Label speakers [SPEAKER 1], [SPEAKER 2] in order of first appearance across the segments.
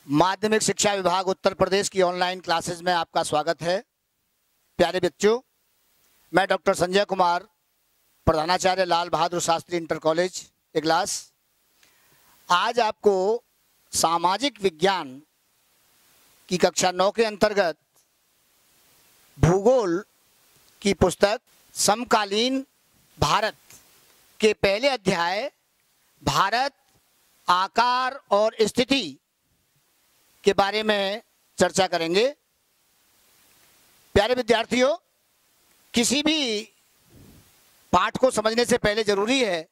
[SPEAKER 1] माध्यमिक शिक्षा विभाग उत्तर प्रदेश की ऑनलाइन क्लासेस में आपका स्वागत है। प्यारे बच्चों, मैं डॉक्टर संजय कुमार, प्रधानाचार्य लाल बहादुर शास्त्री इंटर कॉलेज इगलास, आज आपको सामाजिक विज्ञान की कक्षा 9 के अंतर्गत भूगोल की पुस्तक समकालीन भारत के पहले अध्याय भारत आकार और स्थिति के बारे में चर्चा करेंगे। प्यारे विद्यार्थियों, किसी भी पाठ को समझने से पहले जरूरी है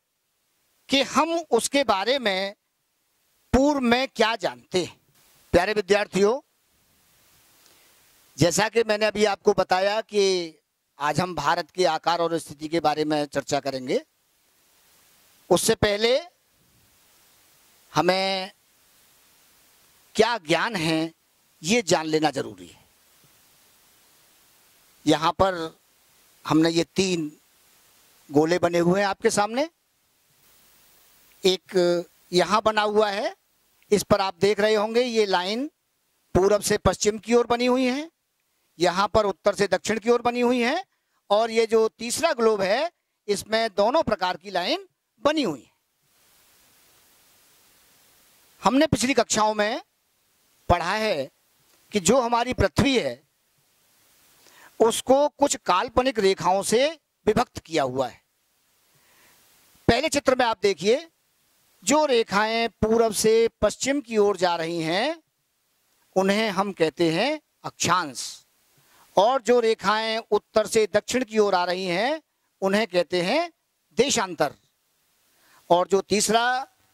[SPEAKER 1] कि हम उसके बारे में पूर्व में क्या जानते हैं। प्यारे विद्यार्थियों, जैसा कि मैंने अभी आपको बताया कि आज हम भारत के आकार और स्थिति के बारे में चर्चा करेंगे, उससे पहले हमें क्या ज्ञान है ये जान लेना जरूरी है। यहाँ पर हमने ये 3 गोले बने हुए हैं आपके सामने। एक यहाँ बना हुआ है, इस पर आप देख रहे होंगे ये लाइन पूरब से पश्चिम की ओर बनी हुई है, यहाँ पर उत्तर से दक्षिण की ओर बनी हुई है, और ये जो तीसरा ग्लोब है इसमें दोनों प्रकार की लाइन बनी हुई है। हमने पिछली कक्षाओं में पढ़ा है कि जो हमारी पृथ्वी है उसको कुछ काल्पनिक रेखाओं से विभक्त किया हुआ है। पहले चित्र में आप देखिए, जो रेखाएं पूरब से पश्चिम की ओर जा रही हैं उन्हें हम कहते हैं अक्षांश, और जो रेखाएं उत्तर से दक्षिण की ओर आ रही हैं उन्हें कहते हैं देशांतर। और जो तीसरा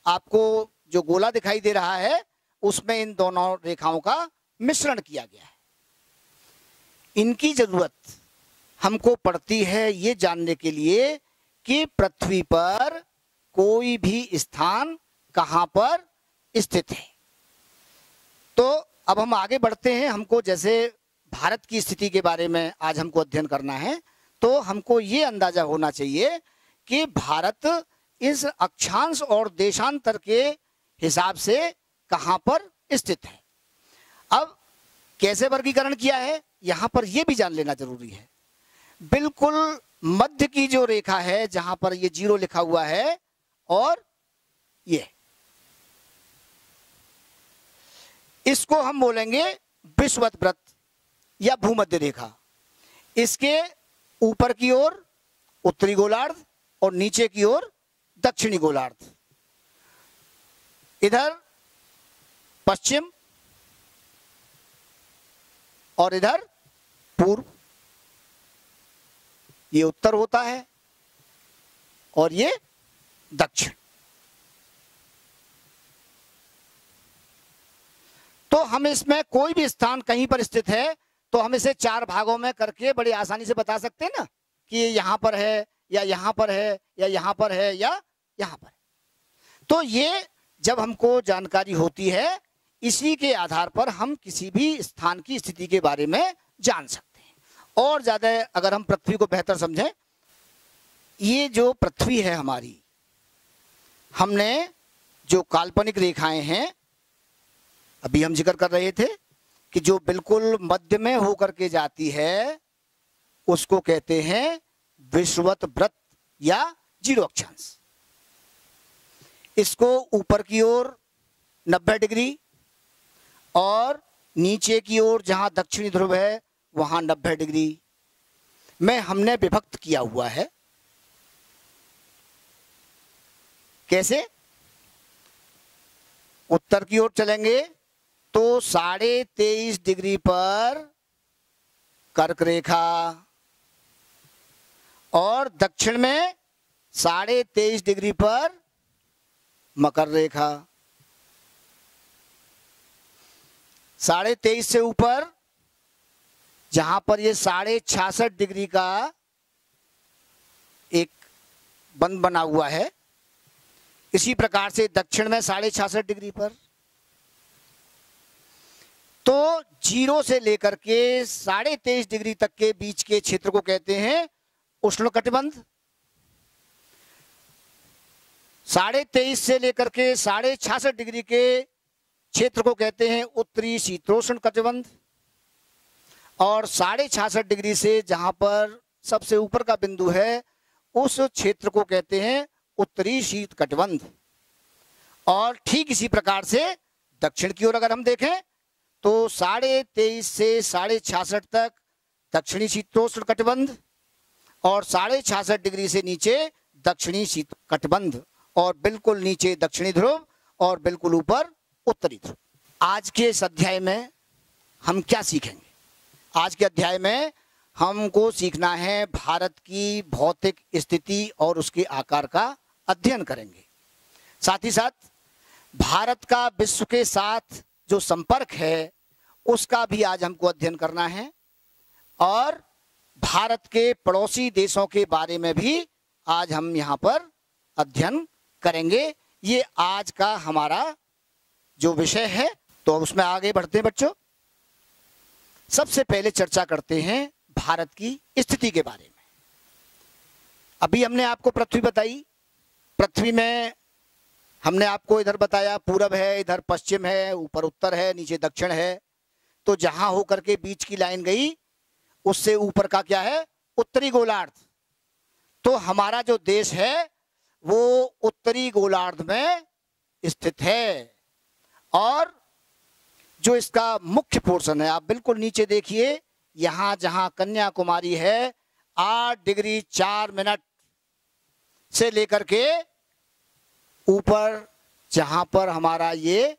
[SPEAKER 1] आपको जो गोला दिखाई दे रहा है उसमें इन दोनों रेखाओं का मिश्रण किया गया है। इनकी जरूरत हमको पड़ती है ये जानने के लिए कि पृथ्वी पर कोई भी स्थान कहां पर स्थित है। तो अब हम आगे बढ़ते हैं। हमको जैसे भारत की स्थिति के बारे में आज हमको अध्ययन करना है, तो हमको ये अंदाजा होना चाहिए कि भारत इस अक्षांश और देशांतर के हिसाब से कहां पर स्थित है। अब कैसे वर्गीकरण किया है यहां पर यह भी जान लेना जरूरी है। बिल्कुल मध्य की जो रेखा है जहां पर ये 0 लिखा हुआ है, और ये इसको हम बोलेंगे विषुवत वृत्त या भूमध्य रेखा। इसके ऊपर की ओर उत्तरी गोलार्ध और नीचे की ओर दक्षिणी गोलार्ध, इधर पश्चिम और इधर पूर्व। ये उत्तर होता है और ये दक्षिण। तो हम इसमें कोई भी स्थान कहीं पर स्थित है तो हम इसे 4 भागों में करके बड़ी आसानी से बता सकते हैं ना, कि यहां पर है या यहां पर है या यहां पर है या यहां पर है। तो ये जब हमको जानकारी होती है, इसी के आधार पर हम किसी भी स्थान की स्थिति के बारे में जान सकते हैं। और ज्यादा अगर हम पृथ्वी को बेहतर समझें, ये जो पृथ्वी है हमारी, हमने जो काल्पनिक रेखाएं हैं अभी हम जिक्र कर रहे थे कि जो बिल्कुल मध्य में होकर के जाती है उसको कहते हैं विषुवत वृत्त या 0 अक्षांश। इसको ऊपर की ओर 90 डिग्री और नीचे की ओर जहां दक्षिणी ध्रुव है वहां 90 डिग्री में हमने विभक्त किया हुआ है। कैसे? उत्तर की ओर चलेंगे तो 23.5 डिग्री पर कर्क रेखा, और दक्षिण में 23.5 डिग्री पर मकर रेखा। 23.5 से ऊपर जहां पर ये 66.5 डिग्री का एक बंद बना हुआ है, इसी प्रकार से दक्षिण में 66.5 डिग्री पर। तो 0 से लेकर के 23.5 डिग्री तक के बीच के क्षेत्र को कहते हैं उष्णकटिबंध। 23.5 से लेकर के 66.5 डिग्री के क्षेत्र को कहते हैं उत्तरी शीतोष्ण कटिबंध, और 66.5 डिग्री से जहां पर सबसे ऊपर का बिंदु है उस क्षेत्र को कहते हैं उत्तरी शीत कटिबंध। और ठीक इसी प्रकार से दक्षिण की ओर अगर हम देखें तो 23.5 से 66.5 तक दक्षिणी शीतोष्ण कटिबंध, और 66.5 डिग्री से नीचे दक्षिणी शीत कटिबंध, और बिल्कुल नीचे दक्षिणी ध्रुव और बिल्कुल ऊपर उत्तरी ध्रुव। आज के इस अध्याय में हम क्या सीखेंगे? आज के अध्याय में हमको सीखना है भारत की भौतिक स्थिति और उसके आकार का अध्ययन करेंगे। साथ ही साथ भारत का विश्व के साथ जो संपर्क है उसका भी आज हमको अध्ययन करना है, और भारत के पड़ोसी देशों के बारे में भी आज हम यहाँ पर अध्ययन करेंगे। ये आज का हमारा जो विषय है, तो उसमें आगे बढ़ते हैं बच्चों। सबसे पहले चर्चा करते हैं भारत की स्थिति के बारे में। अभी हमने आपको पृथ्वी बताई, पृथ्वी में हमने आपको इधर बताया पूरब है, इधर पश्चिम है, ऊपर उत्तर है, नीचे दक्षिण है। तो जहां होकर के बीच की लाइन गई उससे ऊपर का क्या है? उत्तरी गोलार्ध। तो हमारा जो देश है वो उत्तरी गोलार्ध में स्थित है, और जो इसका मुख्य पोर्शन है, आप बिल्कुल नीचे देखिए, यहां जहां कन्याकुमारी है 8 डिग्री 4 मिनट से लेकर के ऊपर जहां पर हमारा ये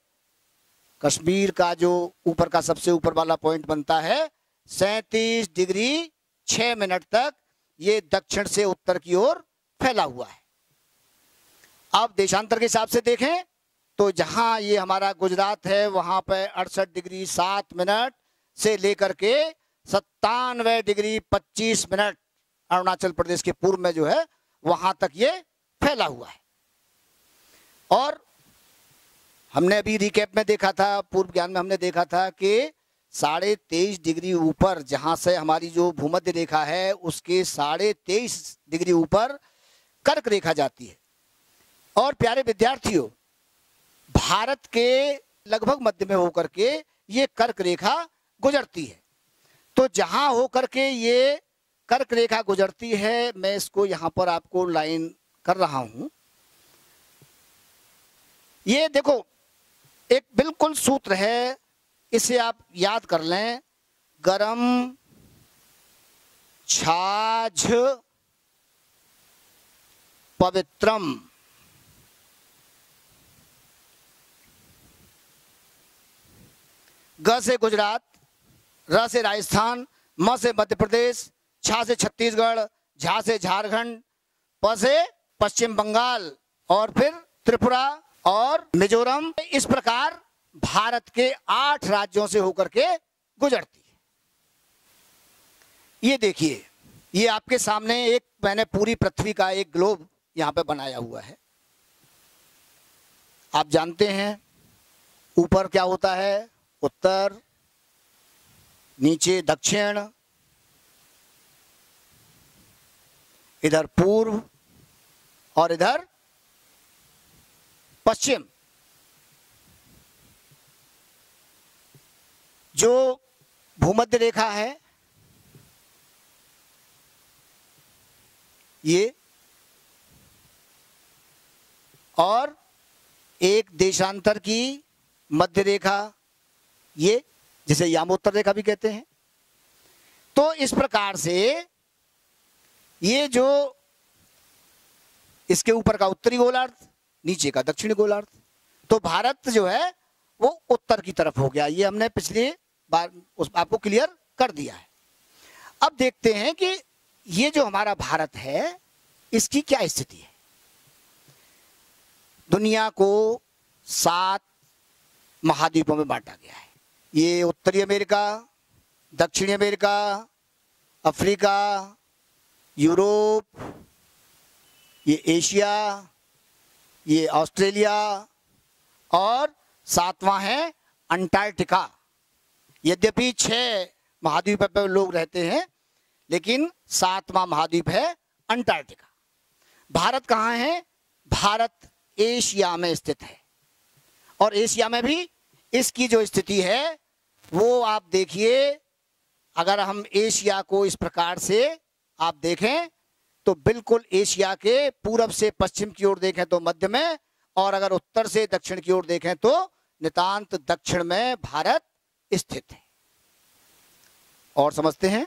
[SPEAKER 1] कश्मीर का जो ऊपर का सबसे ऊपर वाला पॉइंट बनता है 37 डिग्री 6 मिनट तक ये दक्षिण से उत्तर की ओर फैला हुआ है। अब देशांतर के हिसाब से देखें तो जहां ये हमारा गुजरात है वहां पे 68 डिग्री 7 मिनट से लेकर के 97 डिग्री 25 मिनट अरुणाचल प्रदेश के पूर्व में जो है वहां तक ये फैला हुआ है। और हमने अभी रिकैप में देखा था, पूर्व ज्ञान में हमने देखा था कि 23.5 डिग्री ऊपर जहां से हमारी जो भूमध्य रेखा है उसके 23.5 डिग्री ऊपर कर्क रेखा जाती है। और प्यारे विद्यार्थियों, भारत के लगभग मध्य में होकर के ये कर्क रेखा गुजरती है। तो जहां होकर के ये कर्क रेखा गुजरती है, मैं इसको यहां पर आपको लाइन कर रहा हूं। ये देखो एक बिल्कुल सूत्र है, इसे आप याद कर लें। गरम छाछ पवित्रम। ग से गुजरात, र से राजस्थान, म से मध्य प्रदेश, छा से छत्तीसगढ़, झा से झारखंड, प से पश्चिम बंगाल, और फिर त्रिपुरा और मिजोरम। इस प्रकार भारत के 8 राज्यों से होकर के गुजरती है। ये देखिए, ये आपके सामने एक मैंने पूरी पृथ्वी का एक ग्लोब यहां पे बनाया हुआ है। आप जानते हैं ऊपर क्या होता है? उत्तर, नीचे दक्षिण, इधर पूर्व और इधर पश्चिम। जो भूमध्य रेखा है ये, और एक देशांतर की मध्य रेखा ये, जिसे यामोत्तर रेखा भी कहते हैं। तो इस प्रकार से ये जो इसके ऊपर का उत्तरी गोलार्ध, नीचे का दक्षिणी गोलार्ध, तो भारत जो है वो उत्तर की तरफ हो गया। ये हमने पिछली बार आपको क्लियर कर दिया है। अब देखते हैं कि ये जो हमारा भारत है इसकी क्या स्थिति है। दुनिया को 7 महाद्वीपों में बांटा गया है। ये उत्तरी अमेरिका, दक्षिणी अमेरिका, अफ्रीका, यूरोप, ये एशिया, ये ऑस्ट्रेलिया, और 7वां है अंटार्कटिका। यद्यपि 6 महाद्वीप पर लोग रहते हैं, लेकिन 7वां महाद्वीप है अंटार्कटिका। भारत कहाँ है? भारत एशिया में स्थित है, और एशिया में भी इसकी जो स्थिति है वो आप देखिए, अगर हम एशिया को इस प्रकार से आप देखें तो बिल्कुल एशिया के पूरब से पश्चिम की ओर देखें तो मध्य में, और अगर उत्तर से दक्षिण की ओर देखें तो नितांत दक्षिण में भारत स्थित है। और समझते हैं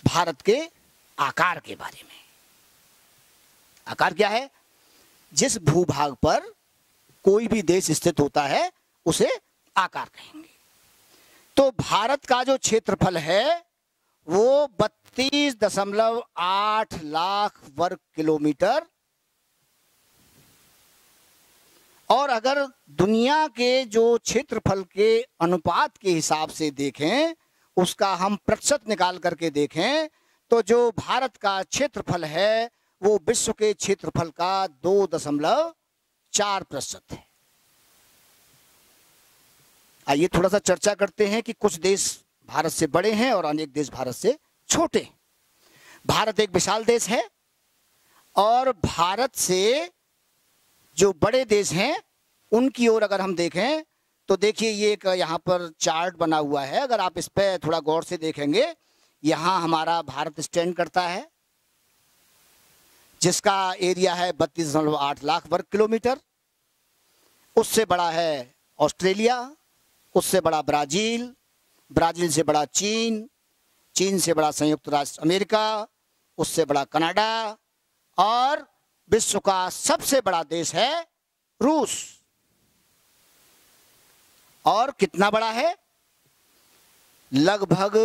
[SPEAKER 1] भारत के आकार के बारे में। आकार क्या है? जिस भूभाग पर कोई भी देश स्थित होता है उसे आकार कहेंगे। तो भारत का जो क्षेत्रफल है वो 32.8 लाख वर्ग किलोमीटर, और अगर दुनिया के जो क्षेत्रफल के अनुपात के हिसाब से देखें, उसका हम प्रतिशत निकाल करके देखें, तो जो भारत का क्षेत्रफल है वो विश्व के क्षेत्रफल का 2.4% है। आइए थोड़ा सा चर्चा करते हैं कि कुछ देश भारत से बड़े हैं और अनेक देश भारत से छोटे हैं। भारत एक विशाल देश है, और भारत से जो बड़े देश हैं उनकी ओर अगर हम देखें तो देखिए, ये एक यहाँ पर चार्ट बना हुआ है। अगर आप इस पे थोड़ा गौर से देखेंगे, यहाँ हमारा भारत स्टैंड करता है, जिसका एरिया है 32.8 लाख वर्ग किलोमीटर। उससे बड़ा है ऑस्ट्रेलिया, उससे बड़ा ब्राजील, ब्राजील से बड़ा चीन, चीन से बड़ा संयुक्त राष्ट्र अमेरिका, उससे बड़ा कनाडा, और विश्व का सबसे बड़ा देश है रूस। और कितना बड़ा है? लगभग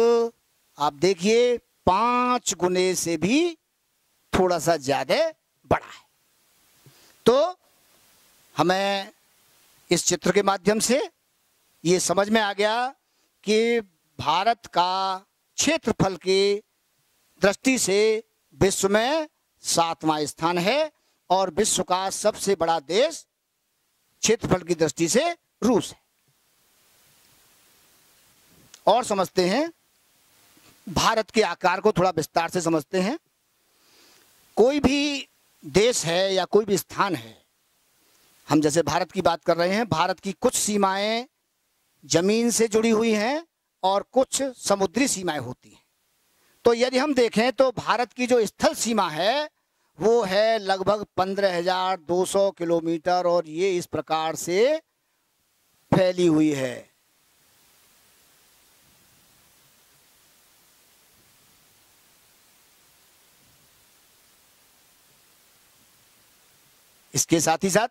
[SPEAKER 1] आप देखिए 5 गुने से भी थोड़ा सा ज्यादा बड़ा है। तो हमें इस चित्र के माध्यम से ये समझ में आ गया कि भारत का क्षेत्रफल की दृष्टि से विश्व में 7वां स्थान है, और विश्व का सबसे बड़ा देश क्षेत्रफल की दृष्टि से रूस है। और समझते हैं भारत के आकार को, थोड़ा विस्तार से समझते हैं। कोई भी देश है या कोई भी स्थान है, हम जैसे भारत की बात कर रहे हैं, भारत की कुछ सीमाएं जमीन से जुड़ी हुई हैं और कुछ समुद्री सीमाएं होती हैं। तो यदि हम देखें तो भारत की जो स्थल सीमा है वो है लगभग 15,200 किलोमीटर, और ये इस प्रकार से फैली हुई है। इसके साथ ही साथ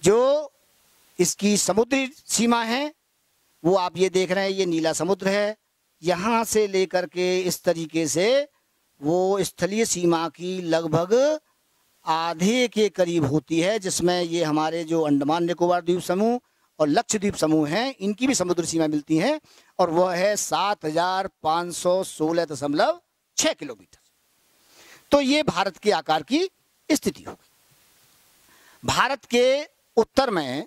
[SPEAKER 1] जो इसकी समुद्री सीमा है वो आप ये देख रहे हैं, ये नीला समुद्र है। यहां से लेकर के इस तरीके से वो स्थलीय सीमा की लगभग आधे के करीब होती है, जिसमें ये हमारे जो अंडमान निकोबार द्वीप समूह और लक्षद्वीप समूह हैं, इनकी भी समुद्री सीमा मिलती है, और वह है 7,516.6 किलोमीटर। तो ये भारत के आकार की स्थिति होगी। भारत के उत्तर में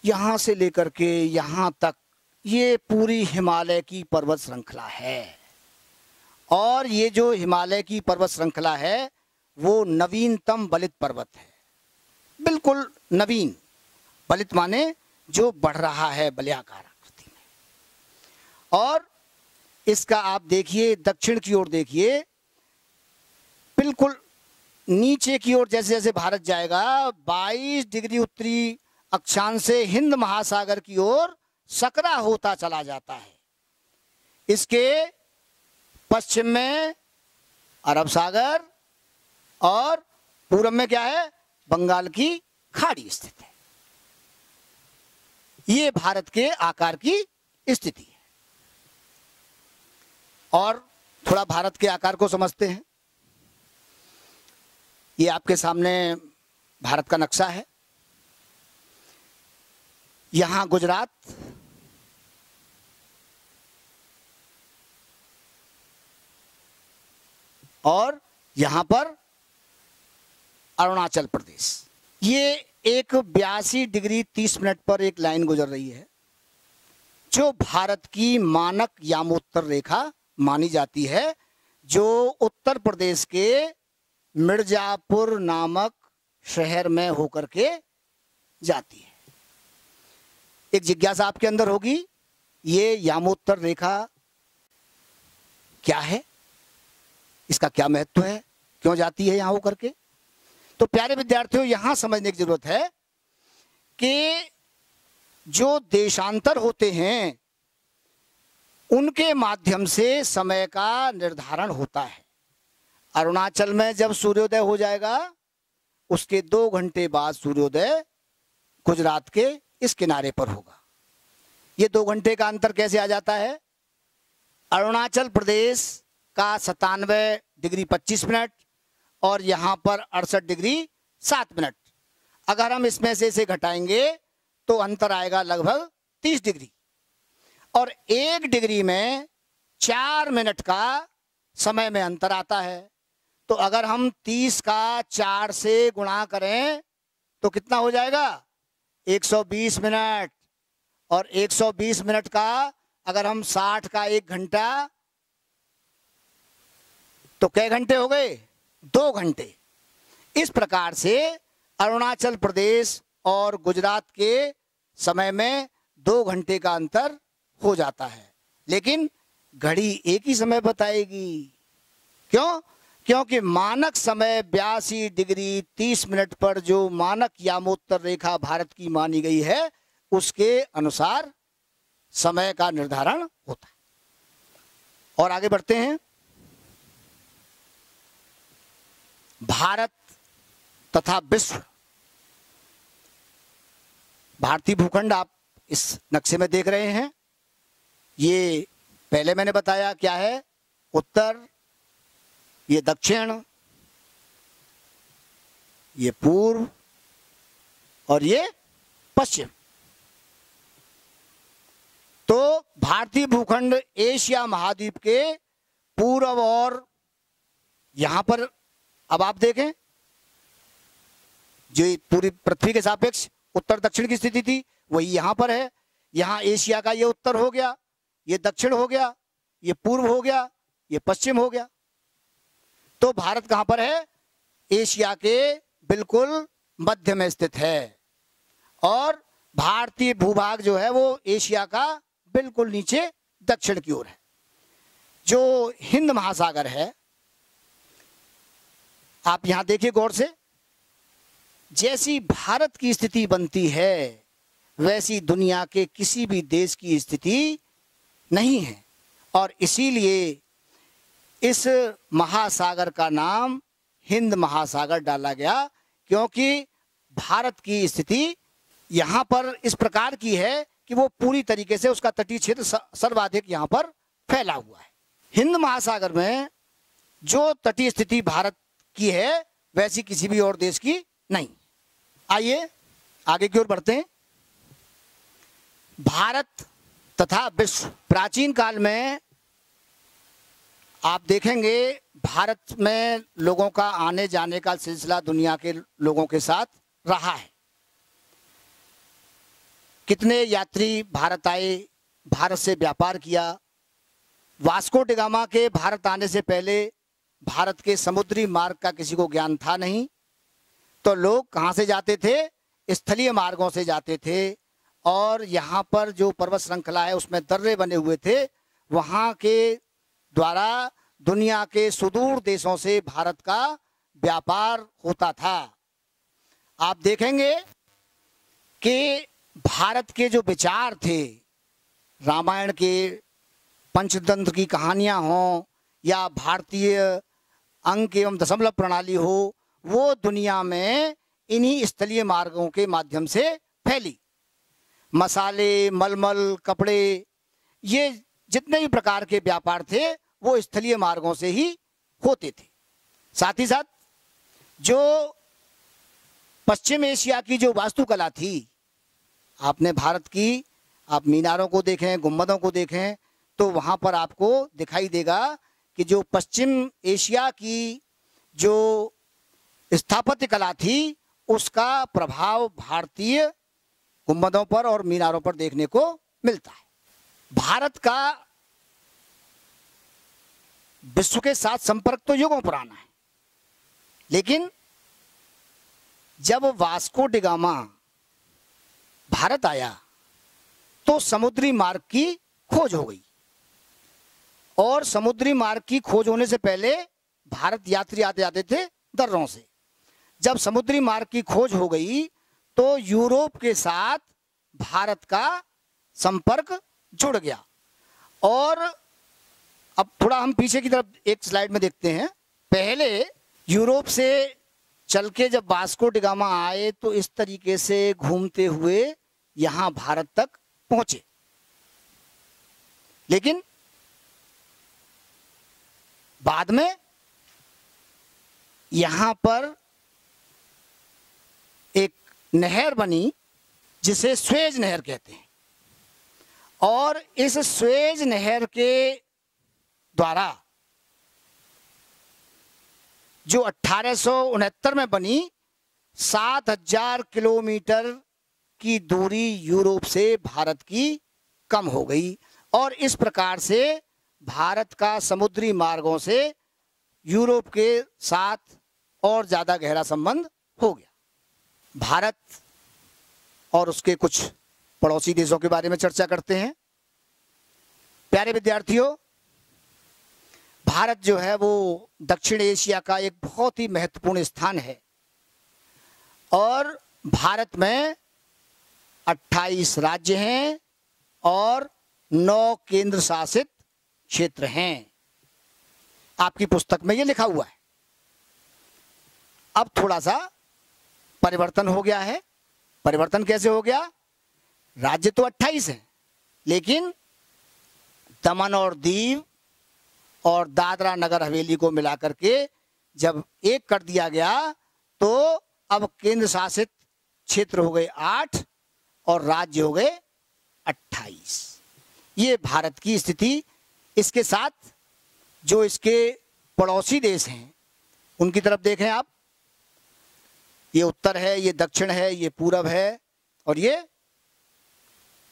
[SPEAKER 1] यहां से लेकर के यहां तक ये पूरी हिमालय की पर्वत श्रृंखला है, और ये जो हिमालय की पर्वत श्रृंखला है वो नवीनतम बलित पर्वत है। बिल्कुल नवीन, बलित माने जो बढ़ रहा है बलयाकार आकृति में। और इसका आप देखिए दक्षिण की ओर देखिए, बिल्कुल नीचे की ओर जैसे जैसे भारत जाएगा 22 डिग्री उत्तरी अक्षांश से हिंद महासागर की ओर सकरा होता चला जाता है। इसके पश्चिम में अरब सागर, और पूरब में क्या है? बंगाल की खाड़ी स्थित है। ये भारत के आकार की स्थिति है। और थोड़ा भारत के आकार को समझते हैं। ये आपके सामने भारत का नक्शा है। यहां गुजरात, और यहां पर अरुणाचल प्रदेश। ये एक 82 डिग्री 30 मिनट पर एक लाइन गुजर रही है, जो भारत की मानक यामोत्तर रेखा मानी जाती है, जो उत्तर प्रदेश के मिर्जापुर नामक शहर में होकर के जाती है। एक जिज्ञासा आपके अंदर होगी, ये यामोत्तर रेखा क्या है, इसका क्या महत्व है, क्यों जाती है यहां होकर के। तो प्यारे विद्यार्थियों, यहां समझने की जरूरत है कि जो देशांतर होते हैं उनके माध्यम से समय का निर्धारण होता है। अरुणाचल में जब सूर्योदय हो जाएगा उसके 2 घंटे बाद सूर्योदय गुजरात के इस किनारे पर होगा। ये 2 घंटे का अंतर कैसे आ जाता है? अरुणाचल प्रदेश का 97 डिग्री 25 मिनट और यहां पर 68 डिग्री 7 मिनट। अगर हम इसमें से इसे घटाएंगे तो अंतर आएगा लगभग 30 डिग्री, और 1 डिग्री में 4 मिनट का समय में अंतर आता है। तो अगर हम 30 का 4 से गुणा करें तो कितना हो जाएगा? 120 मिनट। और 120 मिनट का अगर हम 60 का 1 घंटा, तो कै घंटे हो गए? 2 घंटे। इस प्रकार से अरुणाचल प्रदेश और गुजरात के समय में 2 घंटे का अंतर हो जाता है, लेकिन घड़ी एक ही समय बताएगी। क्यों? क्योंकि मानक समय 82 डिग्री 30 मिनट पर जो मानक यामोत्तर रेखा भारत की मानी गई है उसके अनुसार समय का निर्धारण होता है। और आगे बढ़ते हैं। भारत तथा विश्व, भारतीय भूखंड आप इस नक्शे में देख रहे हैं। ये पहले मैंने बताया क्या है, उत्तर, ये दक्षिण, ये पूर्व और ये पश्चिम। तो भारतीय भूखंड एशिया महाद्वीप के पूर्व, और यहां पर अब आप देखें जो पूरी पृथ्वी के सापेक्ष उत्तर दक्षिण की स्थिति थी वही यहां पर है। यहां एशिया का ये उत्तर हो गया, ये दक्षिण हो गया, ये पूर्व हो गया, ये पश्चिम हो गया। तो भारत कहां पर है? एशिया के बिल्कुल मध्य में स्थित है, और भारतीय भूभाग जो है वो एशिया का बिल्कुल नीचे दक्षिण की ओर है। जो हिंद महासागर है, आप यहां देखिए गौर से, जैसी भारत की स्थिति बनती है वैसी दुनिया के किसी भी देश की स्थिति नहीं है, और इसीलिए इस महासागर का नाम हिंद महासागर डाला गया, क्योंकि भारत की स्थिति यहां पर इस प्रकार की है कि वो पूरी तरीके से उसका तटीय क्षेत्र सर्वाधिक यहां पर फैला हुआ है। हिंद महासागर में जो तटीय स्थिति भारत की है वैसी किसी भी और देश की नहीं। आइए आगे की ओर बढ़ते हैं। भारत तथा विश्व, प्राचीन काल में आप देखेंगे भारत में लोगों का आने जाने का सिलसिला दुनिया के लोगों के साथ रहा है। कितने यात्री भारत आए, भारत से व्यापार किया। वास्को डी गामा के भारत आने से पहले भारत के समुद्री मार्ग का किसी को ज्ञान था नहीं, तो लोग कहाँ से जाते थे? स्थलीय मार्गों से जाते थे, और यहाँ पर जो पर्वत श्रृंखला है उसमें दर्रे बने हुए थे, वहाँ के द्वारा दुनिया के सुदूर देशों से भारत का व्यापार होता था। आप देखेंगे कि भारत के जो विचार थे, रामायण के पंचतंत्र की कहानियां हों या भारतीय अंक एवं दशमलव प्रणाली हो, वो दुनिया में इन्हीं स्थलीय मार्गों के माध्यम से फैली। मसाले, मलमल, कपड़े, ये जितने भी प्रकार के व्यापार थे वो स्थलीय मार्गों से ही होते थे। साथ ही साथ जो पश्चिम एशिया की जो वास्तुकला थी, आपने भारत की आप मीनारों को देखें, गुम्बदों को देखें, तो वहाँ पर आपको दिखाई देगा कि जो पश्चिम एशिया की जो स्थापत्य कला थी उसका प्रभाव भारतीय गुम्बदों पर और मीनारों पर देखने को मिलता है। भारत का विश्व के साथ संपर्क तो युगों पुराना है, लेकिन जब वास्को डी गामा भारत आया तो समुद्री मार्ग की खोज हो गई। और समुद्री मार्ग की खोज होने से पहले भारत यात्री आते जाते थे दर्रों से। जब समुद्री मार्ग की खोज हो गई तो यूरोप के साथ भारत का संपर्क जुड़ गया। और अब थोड़ा हम पीछे की तरफ एक स्लाइड में देखते हैं। पहले यूरोप से चल के जब वास्को डी गामा आए तो इस तरीके से घूमते हुए यहां भारत तक पहुंचे, लेकिन बाद में यहां पर एक नहर बनी जिसे स्वेज नहर कहते हैं, और इस स्वेज नहर के द्वारा जो 1869 में बनी 7000 किलोमीटर की दूरी यूरोप से भारत की कम हो गई। और इस प्रकार से भारत का समुद्री मार्गों से यूरोप के साथ और ज्यादा गहरा संबंध हो गया। भारत और उसके कुछ पड़ोसी देशों के बारे में चर्चा करते हैं। प्यारे विद्यार्थियों, भारत जो है वो दक्षिण एशिया का एक बहुत ही महत्वपूर्ण स्थान है और भारत में 28 राज्य हैं और 9 केंद्र शासित क्षेत्र हैं। आपकी पुस्तक में ये लिखा हुआ है। अब थोड़ा सा परिवर्तन हो गया है। परिवर्तन कैसे हो गया? राज्य तो 28 हैं, लेकिन दमन और दीव और दादरा नगर हवेली को मिलाकर के जब एक कर दिया गया तो अब केंद्र शासित क्षेत्र हो गए 8 और राज्य हो गए 28। ये भारत की स्थिति। इसके साथ जो इसके पड़ोसी देश हैं उनकी तरफ देखें आप। ये उत्तर है, ये दक्षिण है, ये पूरब है और ये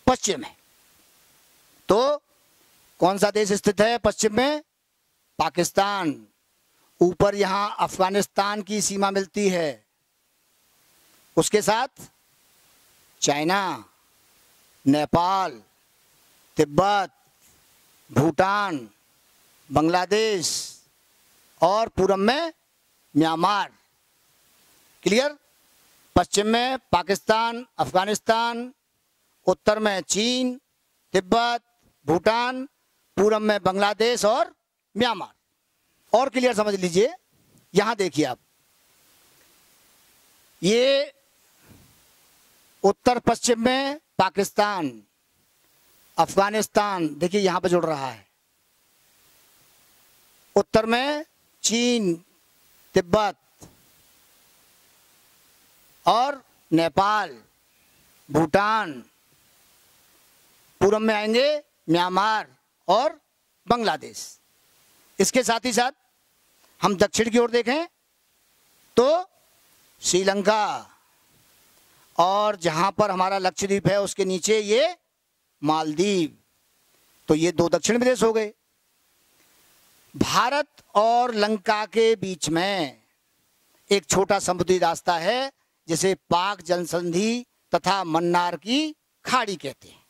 [SPEAKER 1] पश्चिम है। तो कौन सा देश स्थित है पश्चिम में? पाकिस्तान। ऊपर यहां अफगानिस्तान की सीमा मिलती है, उसके साथ चाइना, नेपाल, तिब्बत, भूटान, बांग्लादेश और पूरब में म्यांमार। क्लियर? पश्चिम में पाकिस्तान, अफगानिस्तान, उत्तर में चीन, तिब्बत, भूटान, पूरब में बांग्लादेश और म्यांमार। और क्लियर समझ लीजिए, यहां देखिए आप, ये उत्तर पश्चिम में पाकिस्तान, अफगानिस्तान, देखिए यहां पर जुड़ रहा है। उत्तर में चीन, तिब्बत और नेपाल, भूटान। पूरब में आएंगे म्यांमार और बांग्लादेश। इसके साथ ही साथ हम दक्षिण की ओर देखें तो श्रीलंका, और जहां पर हमारा लक्षद्वीप है उसके नीचे ये मालदीव। तो ये 2 दक्षिण विदेश हो गए। भारत और लंका के बीच में एक छोटा समुद्री रास्ता है जिसे पाक जनसंधि तथा मन्नार की खाड़ी कहते हैं।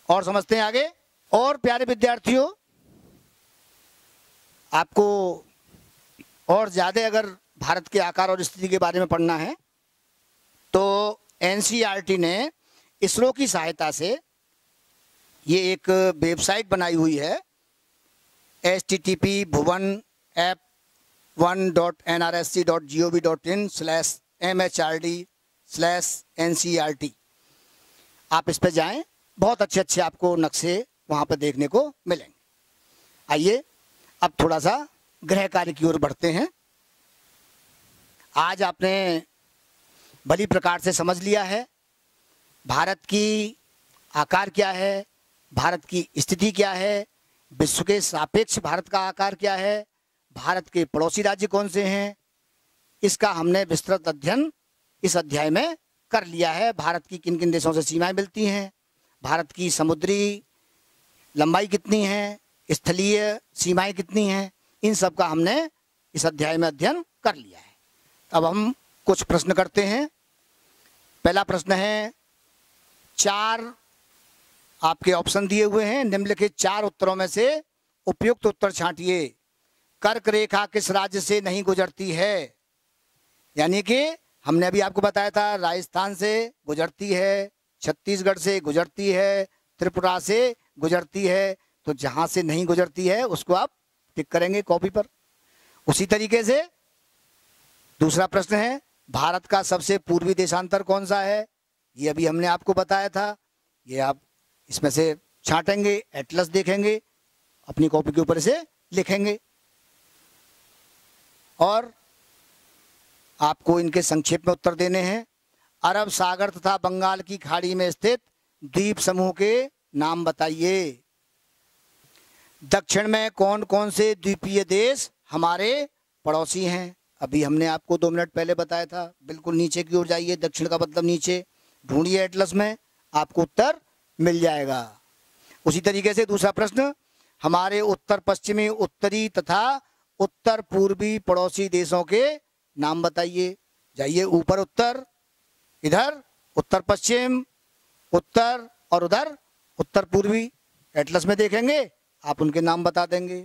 [SPEAKER 1] और समझते हैं आगे। और प्यारे विद्यार्थियों, आपको और ज्यादा अगर भारत के आकार और स्थिति के बारे में पढ़ना है तो एनसीईआरटी ने इसरो की सहायता से ये एक वेबसाइट बनाई हुई है, http://bhuvan@1.nrsc.gov.in/mhrd/ncert। आप इस पे जाएं, बहुत अच्छे अच्छे आपको नक्शे वहां पर देखने को मिलेंगे। आइए अब थोड़ा सा गृह कार्य की ओर बढ़ते हैं। आज आपने भली प्रकार से समझ लिया है भारत की आकार क्या है, भारत की स्थिति क्या है, विश्व के सापेक्ष भारत का आकार क्या है, भारत के पड़ोसी राज्य कौन से हैं। इसका हमने विस्तृत अध्ययन इस अध्याय में कर लिया है। भारत की किन किन देशों से सीमाएं मिलती हैं, भारत की समुद्री लंबाई कितनी है, स्थलीय सीमाएं कितनी हैं, इन सब का हमने इस अध्याय में अध्ययन कर लिया है। अब हम कुछ प्रश्न करते हैं। पहला प्रश्न है, 4 आपके ऑप्शन दिए हुए हैं, निम्नलिखित 4 उत्तरों में से उपयुक्त उत्तर छांटिए। कर्क रेखा किस राज्य से नहीं गुजरती है? यानी कि हमने अभी आपको बताया था राजस्थान से गुजरती है, छत्तीसगढ़ से गुजरती है, त्रिपुरा से गुजरती है। तो जहां से नहीं गुजरती है उसको आप टिक करेंगे कॉपी पर। उसी तरीके से दूसरा प्रश्न है, भारत का सबसे पूर्वी देशांतर कौन सा है? ये अभी हमने आपको बताया था। ये आप इसमें से छांटेंगे, एटलस देखेंगे, अपनी कॉपी के ऊपर से लिखेंगे और आपको इनके संक्षेप में उत्तर देने हैं। अरब सागर तथा बंगाल की खाड़ी में स्थित द्वीप समूह के नाम बताइए। दक्षिण में कौन कौन से द्वीपीय देश हमारे पड़ोसी हैं? अभी हमने आपको 2 मिनट पहले बताया था। बिल्कुल नीचे की ओर जाइए, दक्षिण का मतलब नीचे, ढूंढिए एटलस में, आपको उत्तर मिल जाएगा। उसी तरीके से दूसरा प्रश्न, हमारे उत्तर पश्चिमी, उत्तरी तथा उत्तर पूर्वी पड़ोसी देशों के नाम बताइए। जाइए ऊपर उत्तर, इधर उत्तर पश्चिम, उत्तर और उधर उत्तर पूर्वी, एटलस में देखेंगे, आप उनके नाम बता देंगे।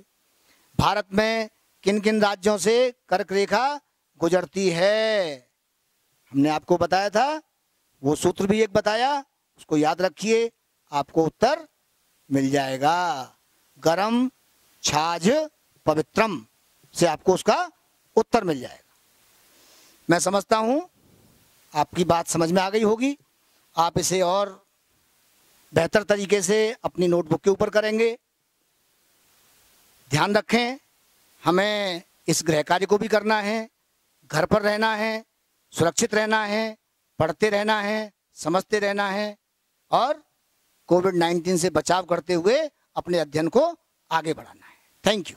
[SPEAKER 1] भारत में किन किन राज्यों से कर्क रेखा गुजरती है? हमने आपको बताया था, वो सूत्र भी एक बताया, उसको याद रखिए, आपको उत्तर मिल जाएगा। गरम छाछ पवित्रम से आपको उसका उत्तर मिल जाएगा। मैं समझता हूं आपकी बात समझ में आ गई होगी। आप इसे और बेहतर तरीके से अपनी नोटबुक के ऊपर करेंगे। ध्यान रखें, हमें इस गृह कार्य को भी करना है, घर पर रहना है, सुरक्षित रहना है, पढ़ते रहना है, समझते रहना है और कोविड-19 से बचाव करते हुए अपने अध्ययन को आगे बढ़ाना है। Thank you.